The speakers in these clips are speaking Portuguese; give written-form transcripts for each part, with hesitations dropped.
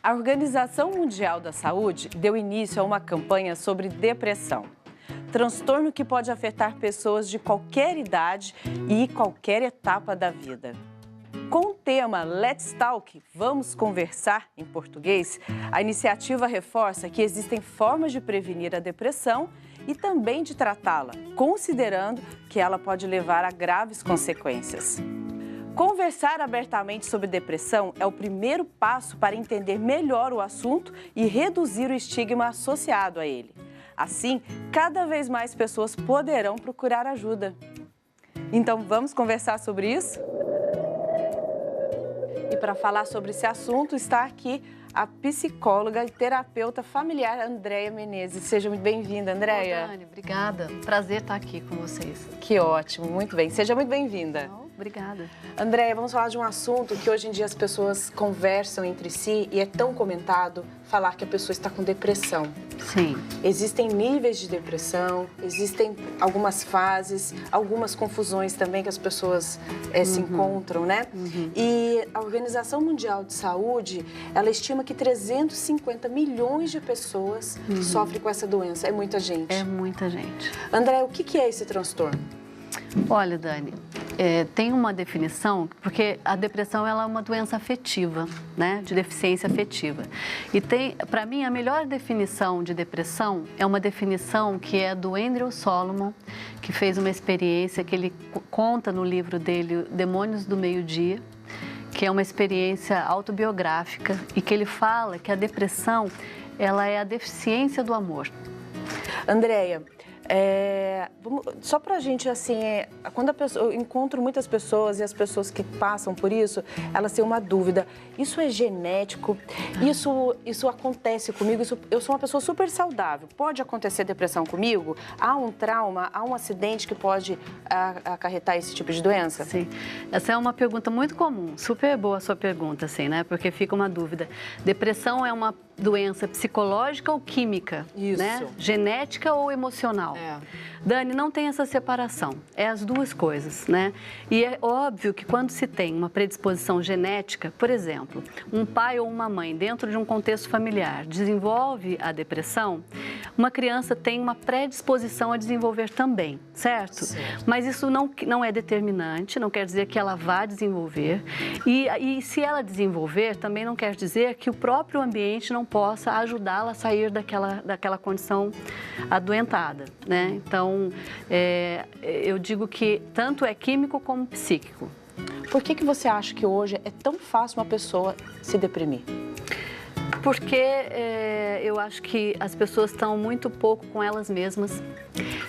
A Organização Mundial da Saúde deu início a uma campanha sobre depressão, transtorno que pode afetar pessoas de qualquer idade e qualquer etapa da vida. Com o tema Let's Talk, vamos conversar em português, a iniciativa reforça que existem formas de prevenir a depressão e também de tratá-la, considerando que ela pode levar a graves consequências. Conversar abertamente sobre depressão é o primeiro passo para entender melhor o assunto e reduzir o estigma associado a ele. Assim, cada vez mais pessoas poderão procurar ajuda. Então, vamos conversar sobre isso? E para falar sobre esse assunto, está aqui a psicóloga e terapeuta familiar Andréia Menezes. Seja muito bem-vinda, Andréia. Dani, obrigada. Prazer estar aqui com vocês. Que ótimo, muito bem. Seja muito bem-vinda. Obrigada. Andréia, vamos falar de um assunto que hoje em dia as pessoas conversam entre si e é tão comentado falar que a pessoa está com depressão. Sim. Existem níveis de depressão, existem algumas fases, algumas confusões também que as pessoas se encontram, né? E a Organização Mundial de Saúde, ela estima que 350 milhões de pessoas sofrem com essa doença. É muita gente. É muita gente. Andréia, o que é esse transtorno? Olha, Dani, tem uma definição, porque a depressão ela é uma doença afetiva, né, de deficiência afetiva. E para mim, a melhor definição de depressão é uma definição que é do Andrew Solomon, que fez uma experiência que ele conta no livro dele, Demônios do Meio-Dia, que é uma experiência autobiográfica e que ele fala que a depressão ela é a deficiência do amor. Andréia, só pra gente, assim, quando eu encontro muitas pessoas e as pessoas que passam por isso, elas têm uma dúvida. Isso é genético? Isso acontece comigo? Eu sou uma pessoa super saudável. Pode acontecer depressão comigo? Há um trauma, há um acidente que pode acarretar esse tipo de doença? Sim. Essa é uma pergunta muito comum. Super boa a sua pergunta, assim, né? Porque fica uma dúvida. Depressão é uma doença psicológica ou química? Isso. Né? Genética ou emocional? Dani, não tem essa separação, é as duas coisas, né? E é óbvio que quando se tem uma predisposição genética, por exemplo, um pai ou uma mãe dentro de um contexto familiar desenvolve a depressão, uma criança tem uma predisposição a desenvolver também, certo? Mas isso não é determinante, não quer dizer que ela vá desenvolver e se ela desenvolver, também não quer dizer que o próprio ambiente não possa ajudá-la a sair daquela condição adoentada, né? Então, eu digo que tanto é químico como psíquico. Por que você acha que hoje é tão fácil uma pessoa se deprimir? Porque eu acho que as pessoas estão muito pouco com elas mesmas,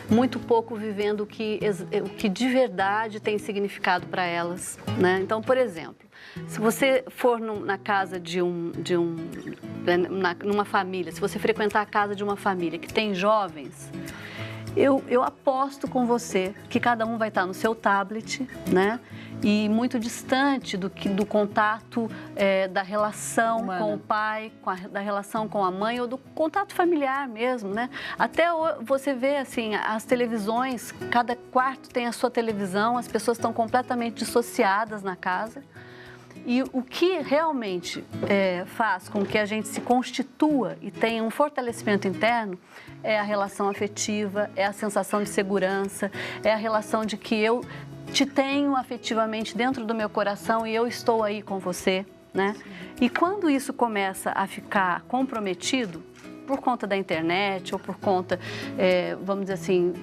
muito pouco vivendo o que de verdade tem significado para elas, né? Então, por exemplo, se você for na casa numa família, se você frequentar a casa de uma família que tem jovens, eu aposto com você que cada um vai estar no seu tablet, né? E muito distante do contato da relação com o pai, da relação com a mãe ou do contato familiar mesmo, né? Até você vê, assim, as televisões, cada quarto tem a sua televisão, as pessoas estão completamente dissociadas na casa. E o que realmente faz com que a gente se constitua e tenha um fortalecimento interno é a relação afetiva, é a sensação de segurança, é a relação de que eu te tenho afetivamente dentro do meu coração e eu estou aí com você, né? E quando isso começa a ficar comprometido, por conta da internet ou por conta, vamos dizer assim,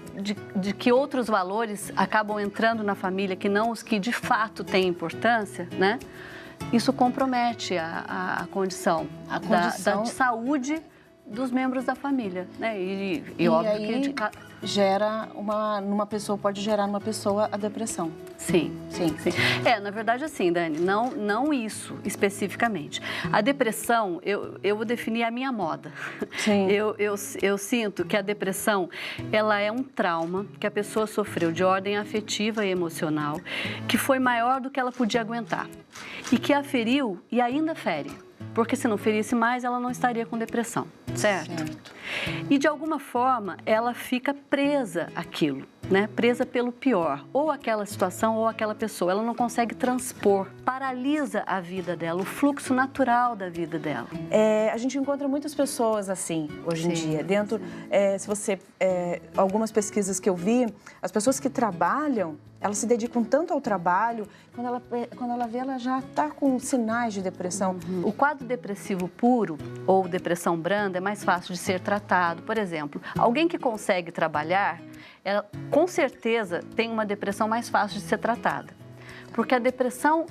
de que outros valores acabam entrando na família que não os que de fato têm importância, né? Isso compromete a condição de saúde dos membros da família, né? E óbvio aí numa pessoa pode gerar numa pessoa a depressão. Sim. Na verdade, assim, Dani, não isso especificamente. A depressão, eu vou definir a minha moda. Sim. Eu sinto que a depressão, ela é um trauma que a pessoa sofreu de ordem afetiva e emocional, que foi maior do que ela podia aguentar e que a feriu e ainda fere. Porque se não ferisse mais, ela não estaria com depressão, certo? E de alguma forma, ela fica presa àquilo, né? Presa pelo pior, ou aquela situação ou aquela pessoa. Ela não consegue transpor, paralisa a vida dela, o fluxo natural da vida dela. A gente encontra muitas pessoas assim hoje em dia. Dentro, se você, algumas pesquisas que eu vi, as pessoas que trabalham, elas se dedicam tanto ao trabalho, quando ela vê, ela já está com sinais de depressão. O quadro depressivo puro ou depressão branda é mais fácil de ser tratado. Por exemplo, alguém que consegue trabalhar, ela com certeza tem uma depressão mais fácil de ser tratada. Porque a depressão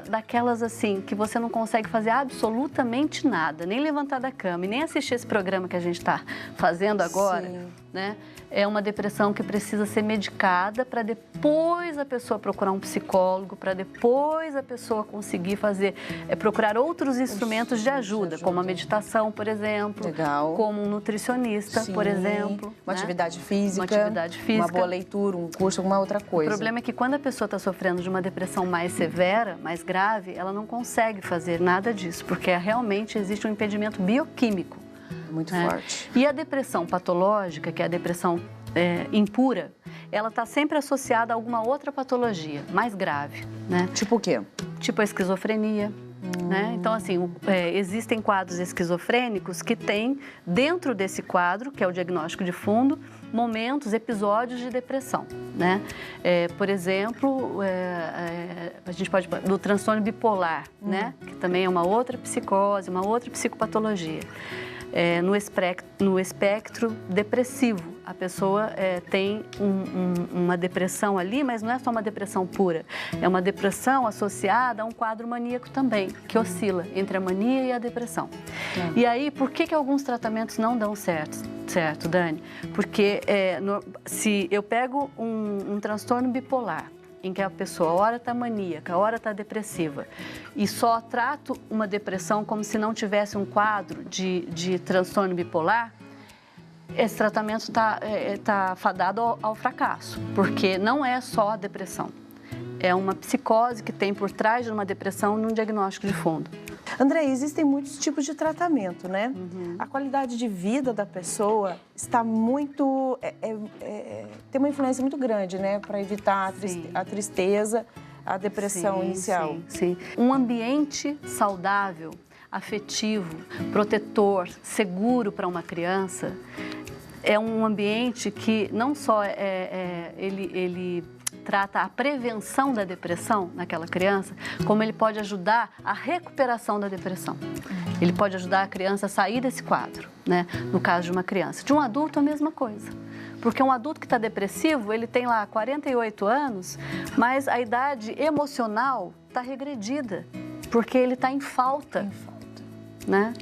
daquelas assim, que você não consegue fazer absolutamente nada, nem levantar da cama e nem assistir esse programa que a gente está fazendo agora, né? É uma depressão que precisa ser medicada para depois a pessoa procurar um psicólogo, para depois a pessoa conseguir procurar outros instrumentos de ajuda, como a meditação, por exemplo. Legal. Como um nutricionista, por exemplo. Uma atividade física. Uma atividade física. Uma boa leitura, um curso, alguma outra coisa. O problema é que quando a pessoa está sofrendo de uma depressão mais severa, mais grave, ela não consegue fazer nada disso, porque realmente existe um impedimento bioquímico. Muito forte. E a depressão patológica, que é a depressão impura, ela está sempre associada a alguma outra patologia mais grave, né? Tipo o quê? Tipo a esquizofrenia. Né? Então, assim, existem quadros esquizofrênicos que têm, dentro desse quadro, que é o diagnóstico de fundo, momentos, episódios de depressão, né? Por exemplo, a gente pode do transtorno bipolar, né? Que também é uma outra psicose, uma outra psicopatologia. No espectro depressivo, a pessoa tem uma depressão ali, mas não é só uma depressão pura, é uma depressão associada a um quadro maníaco também, que oscila entre a mania e a depressão. E aí, por que alguns tratamentos não dão certo, Dani? Porque se eu pego um transtorno bipolar, em que a pessoa ora está maníaca, ora está depressiva, e só trato uma depressão como se não tivesse um quadro de transtorno bipolar, esse tratamento está fadado ao fracasso, porque não é só a depressão. É uma psicose que tem por trás de uma depressão num diagnóstico de fundo. André, existem muitos tipos de tratamento, né? A qualidade de vida da pessoa está muito... tem uma influência muito grande, né? Para evitar a tristeza, a depressão inicial. Sim. Um ambiente saudável, afetivo, protetor, seguro para uma criança é um ambiente que não só ele trata a prevenção da depressão naquela criança, como ele pode ajudar a recuperação da depressão. Ele pode ajudar a criança a sair desse quadro, né? No caso de uma criança. De um adulto, a mesma coisa. Porque um adulto que está depressivo, ele tem lá 48 anos, mas a idade emocional está regredida, porque ele está em falta, né?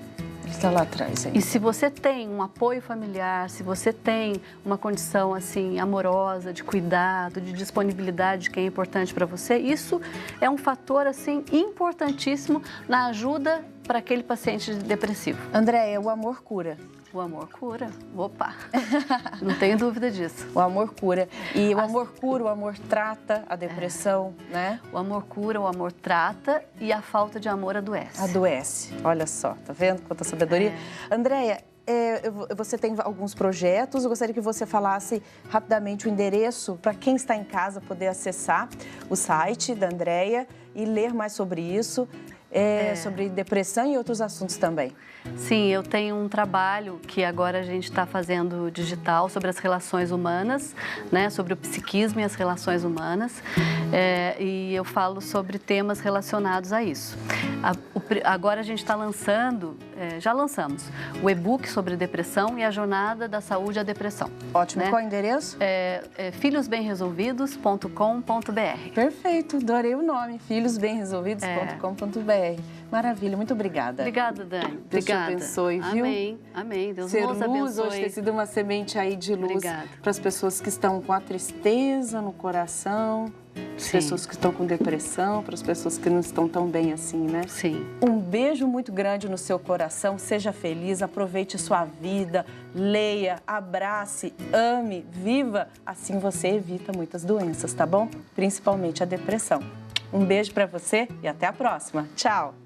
Está lá atrás. E se você tem um apoio familiar, se você tem uma condição assim amorosa, de cuidado, de disponibilidade, que é importante para você, isso é um fator assim importantíssimo na ajuda para aquele paciente depressivo. Andréia, o amor cura. O amor cura. Opa! Não tenho dúvida disso. O amor cura. E o amor cura, o amor trata a depressão, né? O amor cura, o amor trata e a falta de amor adoece. Adoece. Olha só, tá vendo quanta sabedoria? Andréia, você tem alguns projetos, eu gostaria que você falasse rapidamente o endereço para quem está em casa poder acessar o site da Andréia e ler mais sobre isso. Sobre depressão e outros assuntos também. Sim, eu tenho um trabalho que agora a gente está fazendo digital sobre as relações humanas, né, sobre o psiquismo e as relações humanas, e eu falo sobre temas relacionados a isso. Agora a gente está lançando, já lançamos, o e-book sobre depressão e a jornada da saúde à depressão. Ótimo, né? Qual é o endereço? filhosbemresolvidos.com.br. Perfeito, adorei o nome, filhosbemresolvidos.com.br. Maravilha, muito obrigada. Obrigada, Dani. Deus te abençoe, viu? Amém, amém. Deus Ser nos luz, abençoe. hoje ter sido uma semente aí de luz para as pessoas que estão com a tristeza no coração, as pessoas que estão com depressão, para as pessoas que não estão tão bem assim, né? Sim. Um beijo muito grande no seu coração, seja feliz, aproveite sua vida, leia, abrace, ame, viva, assim você evita muitas doenças, tá bom? Principalmente a depressão. Um beijo para você e até a próxima. Tchau!